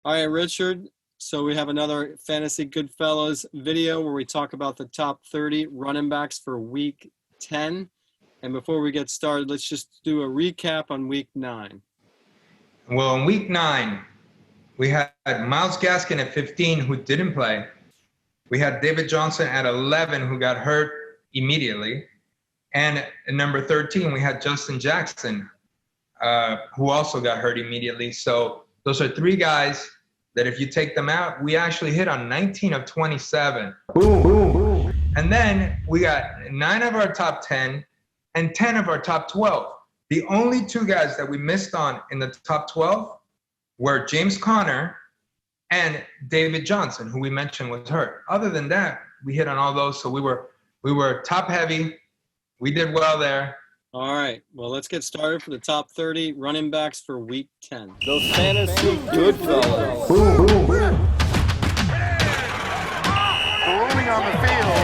All right, Richard. So we have another Fantasy Goodfellas video where we talk about the top 30 running backs for week 10. And before we get started, let's just do a recap on week 9. Well, in week 9, we had Myles Gaskin at 15 who didn't play. We had David Johnson at 11 who got hurt immediately. And at number 13, we had Justin Jackson who also got hurt immediately. So those are three guys that if you take them out, we actually hit on 19 of 27. Boom, boom, boom. And then we got 9 of our top 10 and 10 of our top 12. The only two guys that we missed on in the top 12 were James Conner and David Johnson, who we mentioned was hurt. Other than that, we hit on all those. So we were top heavy. We did well there. All right. Well, let's get started for the top 30 running backs for week 10. The Fantasy Goodfellas. Boom, boom, boom. Rolling on the field.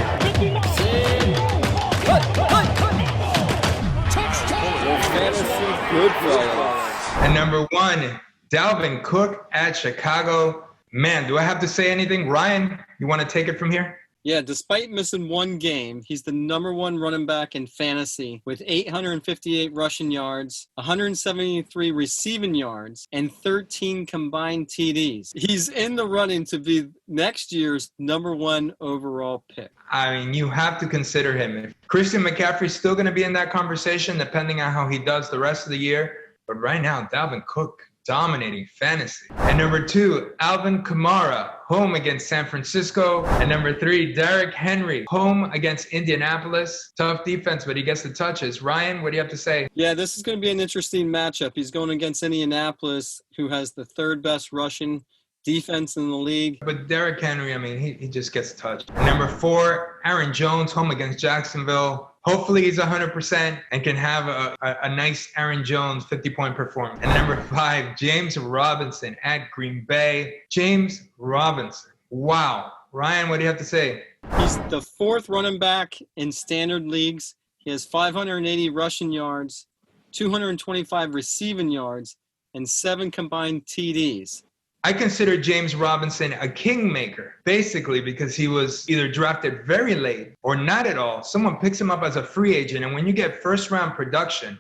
The Fantasy Goodfellas. And number 1, Dalvin Cook at Chicago. Man, do I have to say anything? Ryan, you want to take it from here? Yeah, despite missing one game, he's the number 1 running back in fantasy with 858 rushing yards, 173 receiving yards, and 13 combined TDs. He's in the running to be next year's number 1 overall pick. I mean, you have to consider him. If Christian McCaffrey's still going to be in that conversation, depending on how he does the rest of the year. But right now, Dalvin Cook dominating fantasy. And number 2, Alvin Kamara, home against San Francisco. And number 3, Derrick Henry, home against Indianapolis. Tough defense, but he gets the touches. Ryan, what do you have to say? Yeah, this is going to be an interesting matchup. He's going against Indianapolis, who has the 3rd best rushing defense in the league. But Derrick Henry, I mean, he just gets touched. And number 4, Aaron Jones, home against Jacksonville. Hopefully he's 100% and can have a nice Aaron Jones 50-point performance. And number 5, James Robinson at Green Bay. James Robinson. Wow. Ryan, what do you have to say? He's the 4th running back in standard leagues. He has 580 rushing yards, 225 receiving yards, and 7 combined TDs. I consider James Robinson a kingmaker, basically because he was either drafted very late or not at all. Someone picks him up as a free agent, and when you get first-round production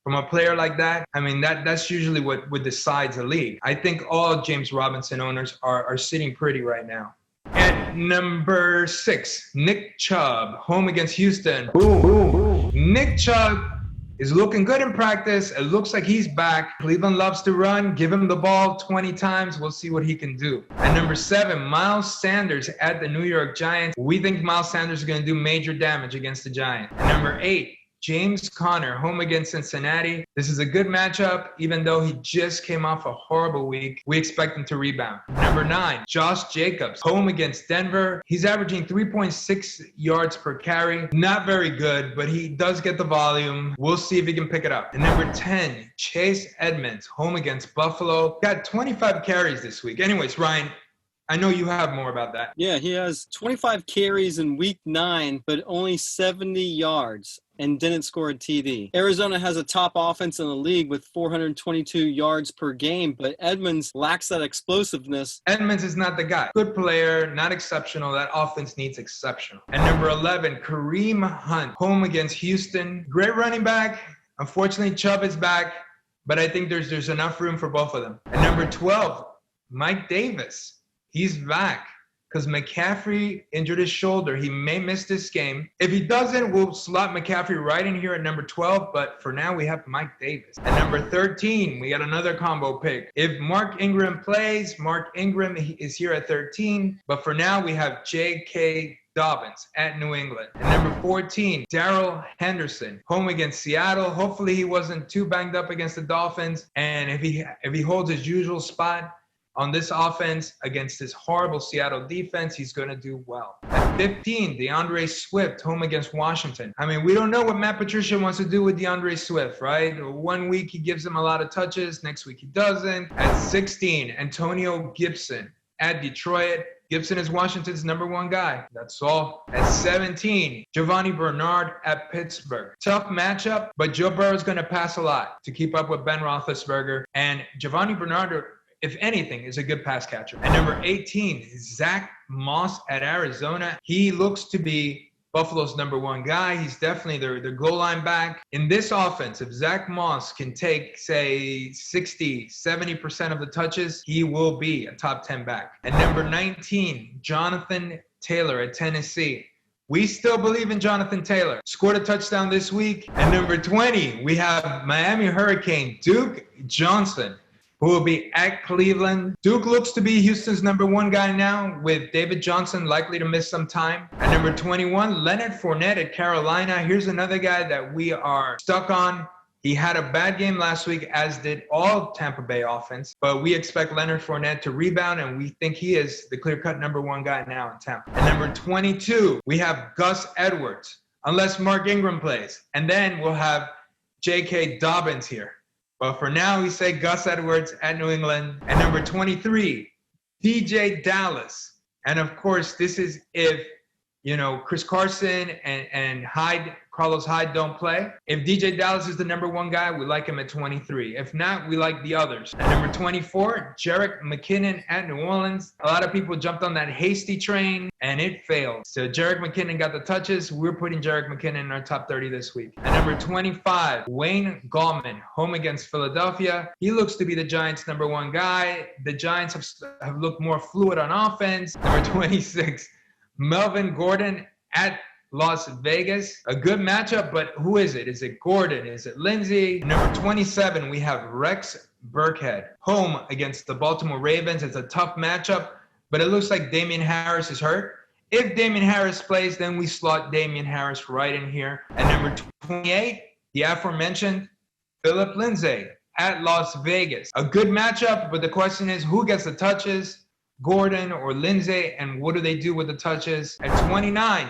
from a player like that, I mean, that's usually what decides a league. I think all James Robinson owners are sitting pretty right now. At number 6, Nick Chubb, home against Houston. Boom, boom, boom. Nick Chubb is looking good in practice. It looks like he's back. Cleveland loves to run. Give him the ball 20 times. We'll see what he can do. At number 7, Miles Sanders at the New York Giants. We think Miles Sanders is going to do major damage against the Giants. At number 8, James Conner, home against Cincinnati. This is a good matchup, even though he just came off a horrible week. We expect him to rebound. Number 9, Josh Jacobs, home against Denver. He's averaging 3.6 yards per carry. Not very good, but he does get the volume. We'll see if he can pick it up. And number 10, Chase Edmonds, home against Buffalo. Got 25 carries this week. Anyways, Ryan, I know you have more about that. Yeah, he has 25 carries in week 9, but only 70 yards and didn't score a TD. Arizona has a top offense in the league with 422 yards per game, but Edmonds lacks that explosiveness. Edmonds is not the guy. Good player, not exceptional. That offense needs exceptional. And number 11, Kareem Hunt, home against Houston. Great running back. Unfortunately, Chubb is back, but I think there's enough room for both of them. And number 12, Mike Davis. He's back because McCaffrey injured his shoulder. He may miss this game. If he doesn't, we'll slot McCaffrey right in here at number 12. But for now, we have Mike Davis. At number 13, we got another combo pick. If Mark Ingram plays, Mark Ingram is here at 13. But for now, we have J.K. Dobbins at New England. And number 14, Darrell Henderson, home against Seattle. Hopefully, he wasn't too banged up against the Dolphins. And if he holds his usual spot on this offense against this horrible Seattle defense, he's going to do well. At 15, DeAndre Swift, home against Washington. I mean, we don't know what Matt Patricia wants to do with DeAndre Swift, right? One week he gives him a lot of touches. Next week he doesn't. At 16, Antonio Gibson at Detroit. Gibson is Washington's number 1 guy. That's all. At 17, Giovanni Bernard at Pittsburgh. Tough matchup, but Joe Burrow is going to pass a lot to keep up with Ben Roethlisberger. And Giovanni Bernard if anything, is a good pass catcher. At number 18, Zach Moss at Arizona. He looks to be Buffalo's number one guy. He's definitely their goal line back. In this offense, if Zach Moss can take, say, 60, 70% of the touches, he will be a top 10 back. At number 19, Jonathan Taylor at Tennessee. We still believe in Jonathan Taylor. Scored a touchdown this week. At number 20, we have Miami Hurricane Duke Johnson, who will be at Cleveland. Duke looks to be Houston's number one guy now, with David Johnson likely to miss some time. At number 21, Leonard Fournette at Carolina. Here's another guy that we are stuck on. He had a bad game last week, as did all Tampa Bay offense. But we expect Leonard Fournette to rebound, and we think he is the clear-cut number one guy now in Tampa. At number 22, we have Gus Edwards, unless Mark Ingram plays. And then we'll have J.K. Dobbins here. But for now, we say Gus Edwards at New England. At number 23, DJ Dallas. And of course, this is if, Chris Carson and Carlos Hyde don't play. If DJ Dallas is the number one guy, we like him at 23. If not, we like the others. At number 24, Jerick McKinnon at New Orleans. A lot of people jumped on that hasty train, and it failed. So Jerick McKinnon got the touches. We're putting Jerick McKinnon in our top 30 this week. At number 25, Wayne Gallman, home against Philadelphia. He looks to be the Giants' number one guy. The Giants have looked more fluid on offense. Number 26, Melvin Gordon at Las Vegas. A good matchup, but who is it? Is it Gordon? Is it Lindsey? Number 27, we have Rex Burkhead, home against the Baltimore Ravens. It's a tough matchup, but it looks like Damian Harris is hurt. If Damian Harris plays, then we slot Damian Harris right in here. At number 28, the aforementioned Philip Lindsay at Las Vegas. A good matchup, but the question is, who gets the touches? Gordon or Lindsay, and what do they do with the touches? At 29,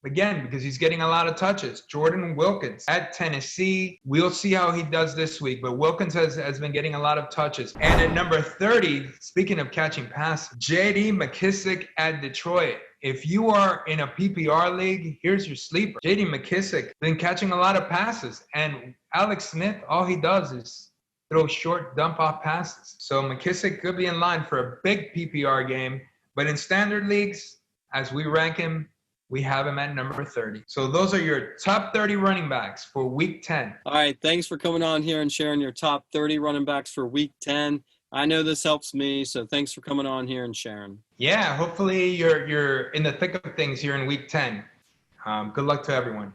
again, because he's getting a lot of touches, Jordan Wilkins at Tennessee. We'll see how he does this week, but Wilkins has been getting a lot of touches. And at number 30, speaking of catching passes, J.D. McKissick at Detroit. If you are in a PPR league, here's your sleeper. J.D. McKissick been catching a lot of passes, and Alex Smith, all he does is throw short dump-off passes. So McKissick could be in line for a big PPR game, but in standard leagues, as we rank him, we have him at number 30. So those are your top 30 running backs for Week 10. All right, thanks for coming on here and sharing your top 30 running backs for Week 10. I know this helps me, so thanks for coming on here and sharing. Yeah, hopefully you're in the thick of things here in Week 10. Good luck to everyone.